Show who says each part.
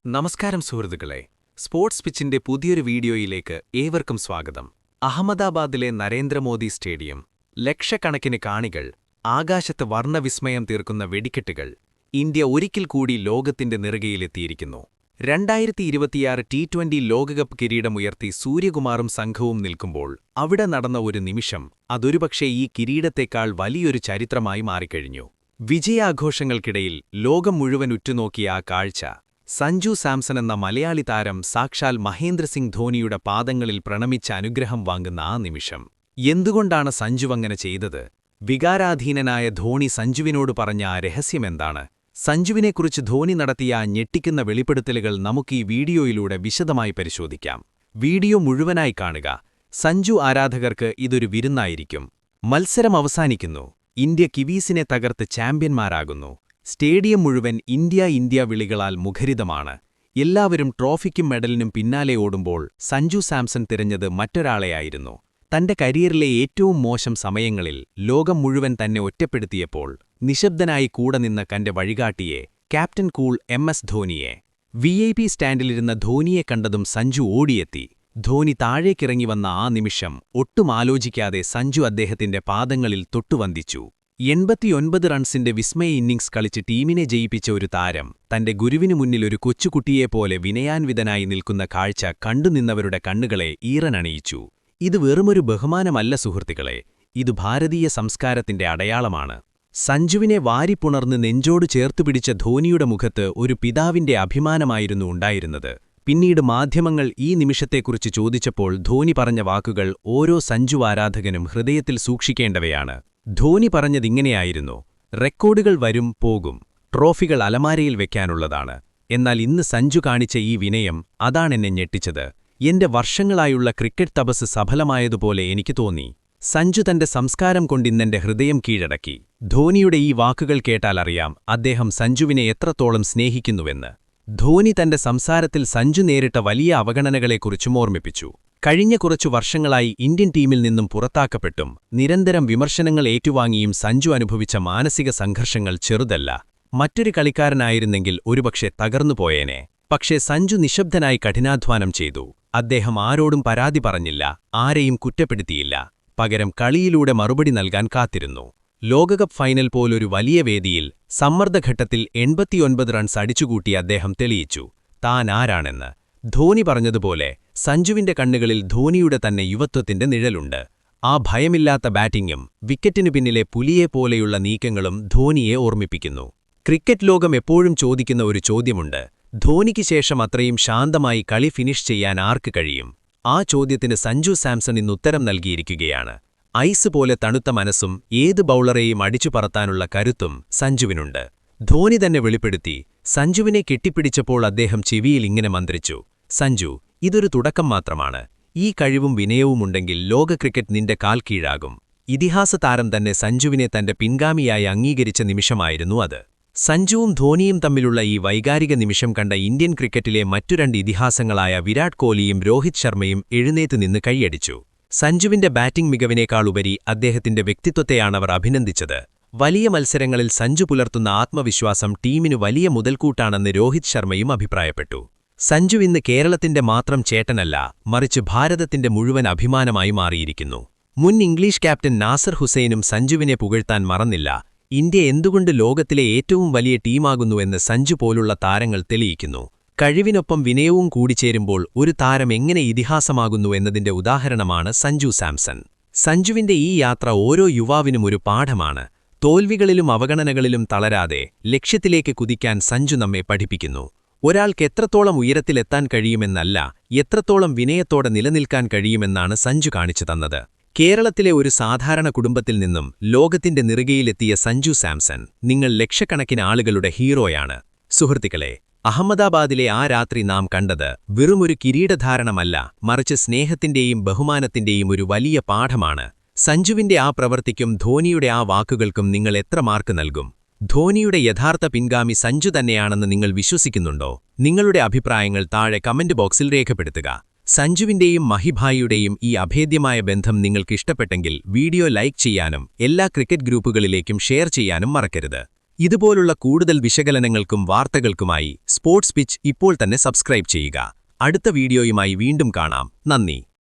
Speaker 1: നമസ്കാരം സുഹൃത്തുക്കളെ, സ്പോർട്സ് പിച്ചിന്റെ പുതിയൊരു വീഡിയോയിലേക്ക് ഏവർക്കും സ്വാഗതം. അഹമ്മദാബാദിലെ നരേന്ദ്രമോദി സ്റ്റേഡിയം, ലക്ഷക്കണക്കിന് കാണികൾ, ആകാശത്ത് വർണ്ണവിസ്മയം തീർക്കുന്ന വെടിക്കെട്ടുകൾ. ഇന്ത്യ ഒരിക്കൽ കൂടി ലോകത്തിന്റെ നെറുകയിലെത്തിയിരിക്കുന്നു. 2026 T20 ലോകകപ്പ് കിരീടമുയർത്തി സൂര്യകുമാറും സംഘവും നിൽക്കുമ്പോൾ അവിടെ നടന്ന ഒരു നിമിഷം, അതൊരുപക്ഷേ ഈ കിരീടത്തേക്കാൾ വലിയൊരു ചരിത്രമായി മാറിക്കഴിഞ്ഞു. വിജയാഘോഷങ്ങൾക്കിടയിൽ ലോകം മുഴുവൻ ഉറ്റുനോക്കിയ ആ കാഴ്ച, സഞ്ജു സാംസൺ എന്ന മലയാളി താരം സാക്ഷാൽ മഹേന്ദ്രസിംഗ് ധോണിയുടെ പാദങ്ങളിൽ പ്രണമിച്ച അനുഗ്രഹം വാങ്ങുന്ന ആ നിമിഷം. എന്തുകൊണ്ടാണ് സഞ്ജു അങ്ങനെ ചെയ്തത്? വികാരാധീനനായ ധോണി സഞ്ജുവിനോട് പറഞ്ഞ ആ രഹസ്യമെന്താണ്? സഞ്ജുവിനെക്കുറിച്ച് ധോണി നടത്തിയ ആ ഞെട്ടിക്കുന്ന വെളിപ്പെടുത്തലുകൾ നമുക്ക് ഈ വീഡിയോയിലൂടെ വിശദമായി പരിശോധിക്കാം. വീഡിയോ മുഴുവനായി കാണുക. സഞ്ജു ആരാധകർക്ക് ഇതൊരു വിരുന്നായിരിക്കും. മത്സരം അവസാനിക്കുന്നു. ഇന്ത്യ കിവീസിനെ തകർത്ത് ചാമ്പ്യന്മാരാകുന്നു. സ്റ്റേഡിയം മുഴുവൻ ഇന്ത്യ വിളികളാൽ മുഖരിതമാണ്. എല്ലാവരും ട്രോഫിക്കും മെഡലിനും പിന്നാലെ ഓടുമ്പോൾ സഞ്ജു സാംസൺ തിരഞ്ഞത് മറ്റൊരാളെയായിരുന്നു. തന്റെ കരിയറിലെ ഏറ്റവും മോശം സമയങ്ങളിൽ ലോകം മുഴുവൻ തന്നെ ഒറ്റപ്പെടുത്തിയപ്പോൾ നിശബ്ദനായി കൂടെ നിന്ന തന്റെ വഴികാട്ടിയെ, ക്യാപ്റ്റൻ കൂൾ MS ധോണിയെ. VIP സ്റ്റാൻഡിലിരുന്ന ധോണിയെ കണ്ടതും സഞ്ജു ഓടിയെത്തി. ധോണി താഴേക്കിറങ്ങി വന്ന ആ നിമിഷം ഒട്ടും ആലോചിക്കാതെ സഞ്ജു അദ്ദേഹത്തിന്റെ പാദങ്ങളിൽ തൊട്ടുവന്ദിച്ചു. 89 റൺസിന്റെ വിസ്മയ ഇന്നിംഗ്സ് കളിച്ച് ടീമിനെ ജയിപ്പിച്ച ഒരു താരം തന്റെ ഗുരുവിനു മുന്നിൽ ഒരു കൊച്ചുകുട്ടിയെപ്പോലെ വിനയാൻവിതനായി നിൽക്കുന്ന കാഴ്ച കണ്ടുനിന്നവരുടെ കണ്ണുകളെ ഈറനണിയിച്ചു. ഇത് വെറുമൊരു ബഹുമാനമല്ല സുഹൃത്തുക്കളെ, ഇത് ഭാരതീയ സംസ്കാരത്തിന്റെ അടയാളമാണ്. സഞ്ജുവിനെ വാരിപ്പുണർന്ന് നെഞ്ചോട് ചേർത്തുപിടിച്ച ധോണിയുടെ മുഖത്ത് ഒരു പിതാവിന്റെ അഭിമാനമായിരുന്നു ഉണ്ടായിരുന്നത്. പിന്നീട് മാധ്യമങ്ങൾ ഈ നിമിഷത്തെക്കുറിച്ച് ചോദിച്ചപ്പോൾ ധോണി പറഞ്ഞ വാക്കുകൾ ഓരോ സഞ്ജു ആരാധകനും ഹൃദയത്തിൽ സൂക്ഷിക്കേണ്ടവയാണ്. ധോണി പറഞ്ഞതിങ്ങനെയായിരുന്നു: റെക്കോർഡുകൾ വരും പോകും, ട്രോഫികൾ അലമാരയിൽ വെക്കാനുള്ളതാണ്. എന്നാൽ ഇന്ന് സഞ്ജു കാണിച്ച ഈ വിനയം, അതാണെന്നെ ഞെട്ടിച്ചത്. എന്റെ വർഷങ്ങളായുള്ള ക്രിക്കറ്റ് തപസ് സഫലമായതുപോലെ എനിക്ക് തോന്നി. സഞ്ജു തന്റെ സംസ്കാരം കൊണ്ടിന്നെന്റെ ഹൃദയം കീഴടക്കി. ധോണിയുടെ ഈ വാക്കുകൾ കേട്ടാലറിയാം അദ്ദേഹം സഞ്ജുവിനെ എത്രത്തോളം സ്നേഹിക്കുന്നുവെന്ന്. ധോണി തന്റെ സംസാരത്തിൽ സഞ്ജു നേരിട്ട വലിയ അവഗണനകളെക്കുറിച്ചും ഓർമ്മിപ്പിച്ചു. കഴിഞ്ഞ കുറച്ചു വർഷങ്ങളായി ഇന്ത്യൻ ടീമിൽ നിന്നും പുറത്താക്കപ്പെട്ടും നിരന്തരം വിമർശനങ്ങൾ ഏറ്റുവാങ്ങിയും സഞ്ജു അനുഭവിച്ച മാനസിക സംഘർഷങ്ങൾ ചെറുതല്ല. മറ്റൊരു കളിക്കാരനായിരുന്നെങ്കിൽ ഒരുപക്ഷെ തകർന്നുപോയേനെ. പക്ഷേ സഞ്ജു നിശബ്ദനായി കഠിനാധ്വാനം ചെയ്തു. അദ്ദേഹം ആരോടും പരാതി പറഞ്ഞില്ല, ആരെയും കുറ്റപ്പെടുത്തിയില്ല. പകരം കളിയിലൂടെ മറുപടി നൽകാൻ കാത്തിരുന്നു. ലോകകപ്പ് ഫൈനൽ പോലൊരു വലിയ വേദിയിൽ സമ്മർദ്ദഘട്ടത്തിൽ 89 റൺസ് അടിച്ചുകൂട്ടി അദ്ദേഹം തെളിയിച്ചു താൻ ആരാണെന്ന്. ധോണി പറഞ്ഞതുപോലെ സഞ്ജുവിന്റെ കണ്ണുകളിൽ ധോണിയുടെ തന്നെ യുവത്വത്തിന്റെ നിഴലുണ്ട്. ആ ഭയമില്ലാത്ത ബാറ്റിംഗും വിക്കറ്റിനു പിന്നിലെ പുലിയെപ്പോലെയുള്ള നീക്കങ്ങളും ധോണിയെ ഓർമ്മിപ്പിക്കുന്നു. ക്രിക്കറ്റ് ലോകം എപ്പോഴും ചോദിക്കുന്ന ഒരു ചോദ്യമുണ്ട്: ധോണിക്ക് ശേഷം അത്രയും ശാന്തമായി കളി ഫിനിഷ് ചെയ്യാൻ ആർക്ക് കഴിയും? ആ ചോദ്യത്തിന് സഞ്ജു സാംസൺ ഇന്നുത്തരം നൽകിയിരിക്കുകയാണ്. ഐസ് പോലെ തണുത്ത മനസ്സും ഏത് ബൌളറെയും അടിച്ചു പറത്താനുള്ള കരുത്തും സഞ്ജുവിനുണ്ട്. ധോണി തന്നെ വെളിപ്പെടുത്തി. സഞ്ജുവിനെ കെട്ടിപ്പിടിച്ചപ്പോൾ അദ്ദേഹം ചെവിയിൽ ഇങ്ങനെ മന്ത്രിച്ചു: സഞ്ജു, ഇതൊരു തുടക്കം മാത്രമാണ്. ഈ കഴിവും വിനയവുമുണ്ടെങ്കിൽ ലോക ക്രിക്കറ്റ് നിന്റെ കാൽ കീഴാകും. ഇതിഹാസ താരം തന്നെ സഞ്ജുവിനെ തന്റെ പിൻഗാമിയായി അംഗീകരിച്ച നിമിഷമായിരുന്നു അത്. സഞ്ജുവും ധോണിയും തമ്മിലുള്ള ഈ വൈകാരിക നിമിഷം കണ്ട ഇന്ത്യൻ ക്രിക്കറ്റിലെ മറ്റു രണ്ട് ഇതിഹാസങ്ങളായ വിരാട് കോഹ്ലിയും രോഹിത് ശർമ്മയും എഴുന്നേറ്റ് നിന്ന് കൈയടിച്ചു. സഞ്ജുവിന്റെ ബാറ്റിംഗ് മികവിനേക്കാളുപരി അദ്ദേഹത്തിന്റെ വ്യക്തിത്വത്തെയാണവർ അഭിനന്ദിച്ചത്. വലിയ മത്സരങ്ങളിൽ സഞ്ജു പുലർത്തുന്ന ആത്മവിശ്വാസം ടീമിനു വലിയ മുതൽക്കൂട്ടാണെന്ന് രോഹിത് ശർമ്മയും അഭിപ്രായപ്പെട്ടു. സഞ്ജു ഇന്ന് കേരളത്തിന്റെ മാത്രം ചേട്ടനല്ല, മറിച്ച് ഭാരതത്തിന്റെ മുഴുവൻ അഭിമാനമായി മാറിയിരിക്കുന്നു. മുൻ ഇംഗ്ലീഷ് ക്യാപ്റ്റൻ നാസർ ഹുസൈനും സഞ്ജുവിനെ പുകഴ്ത്താൻ മറന്നില്ല. ഇന്ത്യ എന്തുകൊണ്ട് ലോകത്തിലെ ഏറ്റവും വലിയ ടീമാകുന്നുവെന്ന് സഞ്ജു പോലുള്ള താരങ്ങൾ തെളിയിക്കുന്നു. കഴിവിനൊപ്പം വിനയവും കൂടിച്ചേരുമ്പോൾ ഒരു താരം എങ്ങനെ ഇതിഹാസമാകുന്നു എന്നതിന്റെ ഉദാഹരണമാണ് സഞ്ജു സാംസൺ. സഞ്ജുവിന്റെ ഈ യാത്ര ഓരോ യുവാവിനും ഒരു പാഠമാണ്. തോൽവികളിലും അവഗണനകളിലും തളരാതെ ലക്ഷ്യത്തിലേക്ക് കുതിക്കാൻ സഞ്ജു നമ്മെ പഠിപ്പിക്കുന്നു. ഒരാൾക്ക് എത്രത്തോളം ഉയരത്തിലെത്താൻ കഴിയുമെന്നല്ല, എത്രത്തോളം വിനയത്തോടെ നിലനിൽക്കാൻ കഴിയുമെന്നാണ് സഞ്ജു കാണിച്ചു തന്നത്. കേരളത്തിലെ ഒരു സാധാരണ കുടുംബത്തിൽ നിന്നും ലോകത്തിന്റെ നെറുകയിലെത്തിയ സഞ്ജു സാംസൺ നിങ്ങൾ ലക്ഷക്കണക്കിന് ആളുകളുടെ ഹീറോയാണ്. സുഹൃത്തുക്കളെ, അഹമ്മദാബാദിലെ ആ രാത്രി നാം കണ്ടത് വെറുമൊരു കിരീടധാരണമല്ല, മറിച്ച് സ്നേഹത്തിന്റെയും ബഹുമാനത്തിന്റെയും ഒരു വലിയ പാഠമാണ്. സഞ്ജുവിന്റെ ആ പ്രവൃത്തിക്കും ധോണിയുടെ ആ വാക്കുകൾക്കും നിങ്ങൾ എത്ര മാർക്ക് നൽകും? ധോണിയുടെ യഥാർത്ഥ പിൻഗാമി സഞ്ജു തന്നെയാണെന്ന് നിങ്ങൾ വിശ്വസിക്കുന്നുണ്ടോ? നിങ്ങളുടെ അഭിപ്രായങ്ങൾ താഴെ കമന്റ് ബോക്സിൽ രേഖപ്പെടുത്തുക. സഞ്ജുവിന്റെയും മഹിഭായിയുടെയും ഈ അഭേദ്യമായ ബന്ധം നിങ്ങൾക്ക് ഇഷ്ടപ്പെട്ടെങ്കിൽ വീഡിയോ ലൈക്ക് ചെയ്യാനും എല്ലാ ക്രിക്കറ്റ് ഗ്രൂപ്പുകളിലേക്കും ഷെയർ ചെയ്യാനും മറക്കരുത്. ഇതുപോലുള്ള കൂടുതൽ വിശകലനങ്ങൾക്കും വാർത്തകൾക്കുമായി സ്പോർട്സ് പിച്ച് ഇപ്പോൾ തന്നെ സബ്സ്ക്രൈബ് ചെയ്യുക. അടുത്ത വീഡിയോയുമായി വീണ്ടും കാണാം. നന്ദി.